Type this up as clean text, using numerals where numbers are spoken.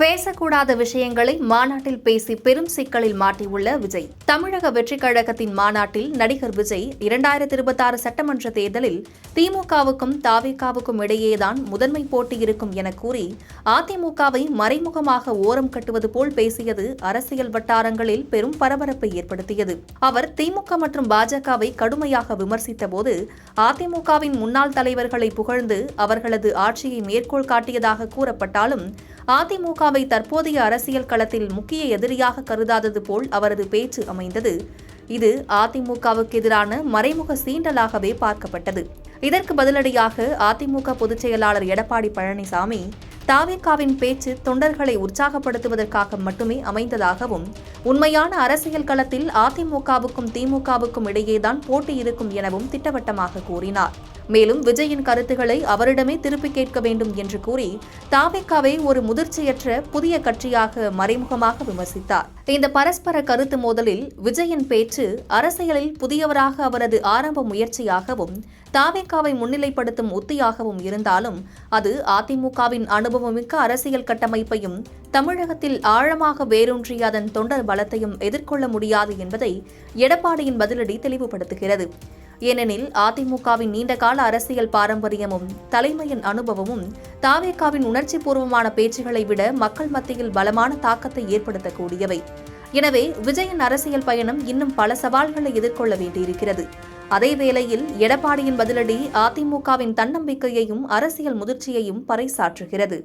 பேசக்கூடாத விஷயங்களை மாநாட்டில் பேசி பெரும் சிக்கலில் மாட்டியுள்ள விஜய். தமிழக வெற்றிக் கழகத்தின் மாநாட்டில் நடிகர் விஜய் 2026 சட்டமன்ற தேர்தலில் திமுகவுக்கும் தாவேகாவுக்கும் இடையேதான் முதன்மை போட்டி இருக்கும் என கூறி அதிமுகவை மறைமுகமாக ஓரம் கட்டுவது போல் பேசியது அரசியல் வட்டாரங்களில் பெரும் பரபரப்பை ஏற்படுத்தியது. அவர் திமுக மற்றும் பாஜகவை கடுமையாக விமர்சித்த போது அதிமுகவின் முன்னாள் தலைவர்களை புகழ்ந்து அவர்களது ஆட்சியை மேற்கோள் காட்டியதாக கூறப்பட்டாலும் அதிமுகவை தற்போதைய அரசியல் களத்தில் முக்கிய எதிரியாக கருதாதது போல் அவரது பேச்சு அமைந்தது. இது அதிமுகவுக்கு எதிரான மறைமுக சீண்டலாகவே பார்க்கப்பட்டது. இதற்கு பதிலடியாக அதிமுக பொதுச் செயலாளர் எடப்பாடி பழனிசாமி தாவேகாவின் பேச்சு தொண்டர்களை உற்சாகப்படுத்துவதற்காக மட்டுமே அமைந்ததாகவும், உண்மையான அரசியல் களத்தில் அதிமுகவுக்கும் திமுகவுக்கும் இடையேதான் போட்டி இருக்கும் எனவும் திட்டவட்டமாக கூறினார். மேலும் விஜயின் கருத்துக்களை அவரிடமே திருப்பி கேட்க வேண்டும் என்று கூறி தாவேகாவை ஒரு முதிர்ச்சியற்ற புதிய கட்சியாக மறைமுகமாக விமர்சித்தார். இந்த பரஸ்பர கருத்து மோதலில் விஜயின் பேச்சு அரசியலில் புதியவராக அவரது ஆரம்ப முயற்சியாகவும் தாவேகாவை முன்னிலைப்படுத்தும் உத்தியாகவும் இருந்தாலும் அது அதிமுகவின் அனுபவமிக்க அரசியல் கட்டமைப்பையும் தமிழகத்தில் ஆழமாக வேரூன்றிய அதன் தொண்டர் பலத்தையும் எதிர்கொள்ள முடியாது என்பதை எடப்பாடியின் பதிலடி தெளிவுபடுத்துகிறது. ஏனெனில் அதிமுகவின் நீண்டகால அரசியல் பாரம்பரியமும் தலைமையின் அனுபவமும் தாவேகாவின் உணர்ச்சிபூர்வமான பேச்சுகளை விட மக்கள் மத்தியில் பலமான தாக்கத்தை ஏற்படுத்தக்கூடியவை. எனவே விஜயின் அரசியல் பயணம் இன்னும் பல சவால்களை எதிர்கொள்ள வேண்டியிருக்கிறது. அதேவேளையில் எடப்பாடியின் பதிலடி அதிமுகவின் தன்னம்பிக்கையையும் அரசியல் முதிர்ச்சியையும் பறைசாற்றுகிறது.